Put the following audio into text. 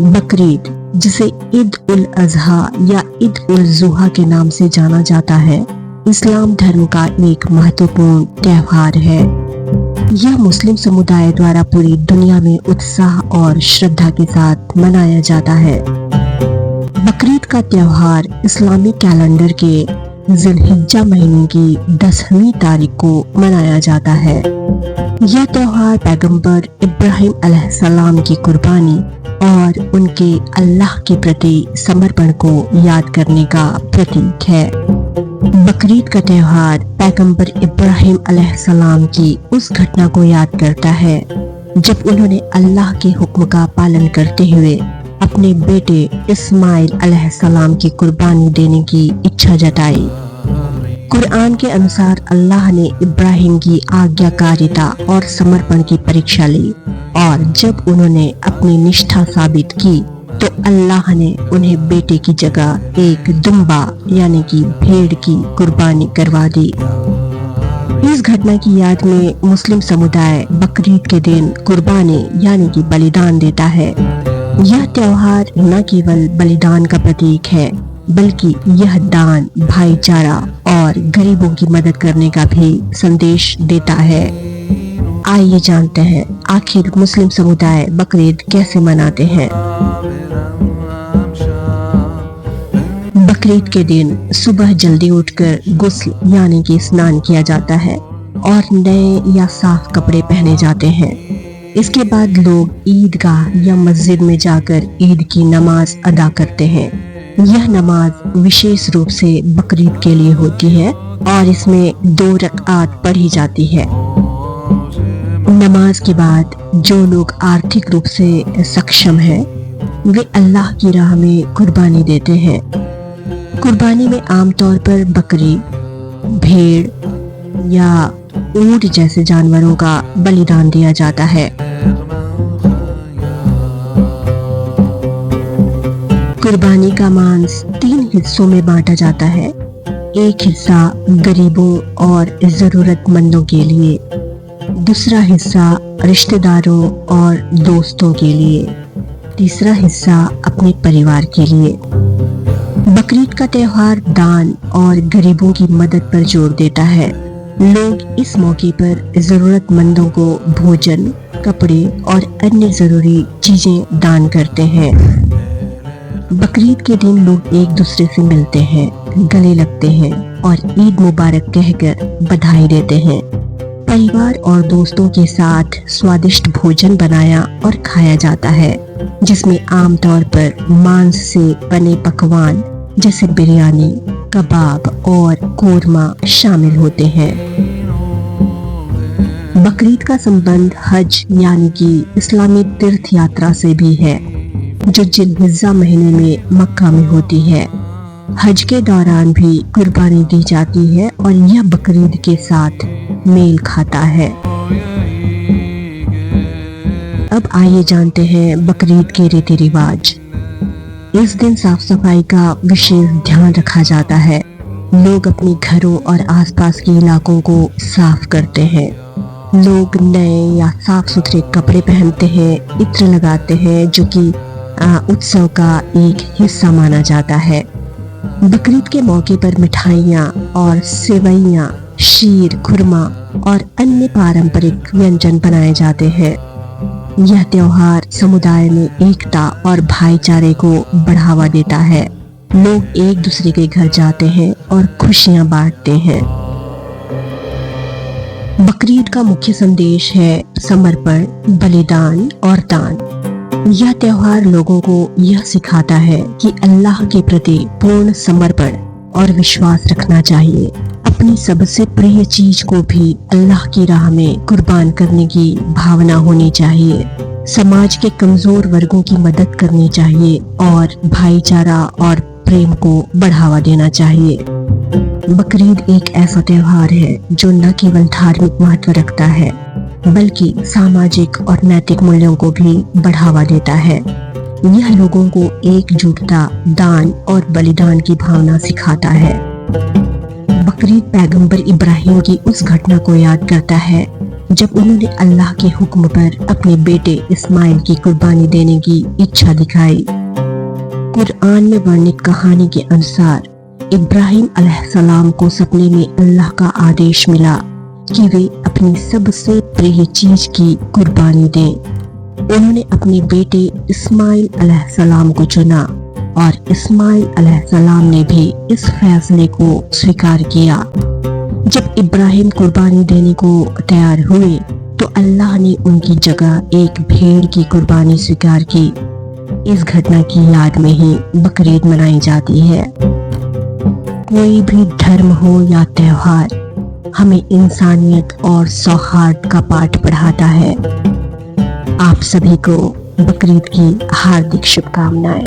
बकरीद, जिसे ईद उल अजहा या ईद उल जुहा के नाम से जाना जाता है, इस्लाम धर्म का एक महत्वपूर्ण त्योहार है। यह मुस्लिम समुदाय द्वारा पूरी दुनिया में उत्साह और श्रद्धा के साथ मनाया जाता है। बकरीद का त्योहार इस्लामी कैलेंडर के जिलहिज्जा महीने की 10वीं तारीख को मनाया जाता है। यह त्योहार पैगंबर इब्राहिम अलैहिस्सलाम की कुर्बानी और उनके अल्लाह के प्रति समर्पण को याद करने का प्रतीक है। बकरीद का त्योहार पैगंबर इब्राहिम अलैहिस्सलाम की उस घटना को याद करता है जब उन्होंने अल्लाह के हुक्म का पालन करते हुए अपने बेटे इस्माइल अलैहिस्सलाम की कुर्बानी देने की इच्छा जताई। कुरान के अनुसार अल्लाह ने इब्राहिम की आज्ञाकारिता और समर्पण की परीक्षा ली और जब उन्होंने अपनी निष्ठा साबित की तो अल्लाह ने उन्हें बेटे की जगह एक दुम्बा यानी कि भेड़ की कुर्बानी करवा दी। इस घटना की याद में मुस्लिम समुदाय बकरीद के दिन कुर्बानी यानी कि बलिदान देता है। यह त्योहार न केवल बलिदान का प्रतीक है बल्कि यह दान, भाईचारा और गरीबों की मदद करने का भी संदेश देता है। आइए जानते हैं आखिर मुस्लिम समुदाय बकरीद कैसे मनाते हैं। बकरीद के दिन सुबह जल्दी उठकर गुस्ल यानी कि स्नान किया जाता है और नए या साफ कपड़े पहने जाते हैं। इसके बाद लोग ईदगाह या मस्जिद में जाकर ईद की नमाज अदा करते हैं। यह नमाज विशेष रूप से बकरीद के लिए होती है और इसमें 2 रकात पढ़ी जाती है। नमाज के बाद जो लोग आर्थिक रूप से सक्षम हैं, वे अल्लाह की राह में कुर्बानी देते हैं। कुर्बानी में आमतौर पर बकरी, भेड़ या ऊंट जैसे जानवरों का बलिदान दिया जाता है। कुर्बानी का मांस 3 हिस्सों में बांटा जाता है। एक हिस्सा गरीबों और जरूरतमंदों के लिए, दूसरा हिस्सा रिश्तेदारों और दोस्तों के लिए, तीसरा हिस्सा अपने परिवार के लिए। बकरीद का त्योहार दान और गरीबों की मदद पर जोर देता है। लोग इस मौके पर जरूरतमंदों को भोजन, कपड़े और अन्य जरूरी चीजें दान करते हैं। बकरीद के दिन लोग एक दूसरे से मिलते हैं, गले लगते हैं और ईद मुबारक कहकर बधाई देते हैं। परिवार और दोस्तों के साथ स्वादिष्ट भोजन बनाया और खाया जाता है, जिसमें आमतौर पर मांस से बने पकवान जैसे बिरयानी, कबाब और कोरमा शामिल होते हैं। बकरीद का संबंध हज यानी कि इस्लामी तीर्थ यात्रा से भी है, जो जिलहिज्जा महीने में मक्का में होती है। हज के दौरान भी कुर्बानी दी जाती है और यह बकरीद के साथ मेल खाता है। अब आइए जानते हैं बकरीद के रीति रिवाज। इस दिन साफ सफाई का विशेष ध्यान रखा जाता है। लोग अपने घरों और आसपास के इलाकों को साफ करते हैं। लोग नए या साफ सुथरे कपड़े पहनते हैं, इत्र लगाते हैं, जो कि उत्सव का एक हिस्सा माना जाता है। बकरीद के मौके पर मिठाइयाँ और सेवइयाँ, शीर, खुरमा और अन्य पारंपरिक व्यंजन बनाए जाते हैं। यह त्योहार समुदाय में एकता और भाईचारे को बढ़ावा देता है। लोग एक दूसरे के घर जाते हैं और खुशियां बांटते हैं। बकरीद का मुख्य संदेश है समर्पण, बलिदान और दान। यह त्योहार लोगों को यह सिखाता है कि अल्लाह के प्रति पूर्ण समर्पण और विश्वास रखना चाहिए। अपनी सबसे प्रिय चीज को भी अल्लाह की राह में कुर्बान करने की भावना होनी चाहिए। समाज के कमजोर वर्गों की मदद करनी चाहिए और भाईचारा और प्रेम को बढ़ावा देना चाहिए। बकरीद एक ऐसा त्योहार है जो न केवल धार्मिक महत्व रखता है बल्कि सामाजिक और नैतिक मूल्यों को भी बढ़ावा देता है। यह लोगों को एकजुटता, दान और बलिदान की भावना सिखाता है। बकरीद पैगंबर इब्राहिम की उस घटना को याद करता है जब उन्होंने अल्लाह के हुक्म पर अपने बेटे इस्माइल की कुर्बानी देने की इच्छा दिखाई। कुरान में वर्णित कहानी के अनुसार इब्राहिम अलैहिस्सलाम को सपने में अल्लाह का आदेश मिला कि वे अपनी सबसे प्रिय चीज की कुर्बानी दें। उन्होंने अपने बेटे इस्माइल अलैहिस्सलाम को चुना और इस्माइल अलैहिस्सलाम ने भी इस फैसले को स्वीकार किया। जब इब्राहिम कुर्बानी देने को तैयार हुए तो अल्लाह ने उनकी जगह एक भेड़ की कुर्बानी स्वीकार की। इस घटना की याद में ही बकरीद मनाई जाती है। कोई भी धर्म हो या त्योहार हमें इंसानियत और सौहार्द का पाठ पढ़ाता है। आप सभी को बकरीद की हार्दिक शुभकामनाएं।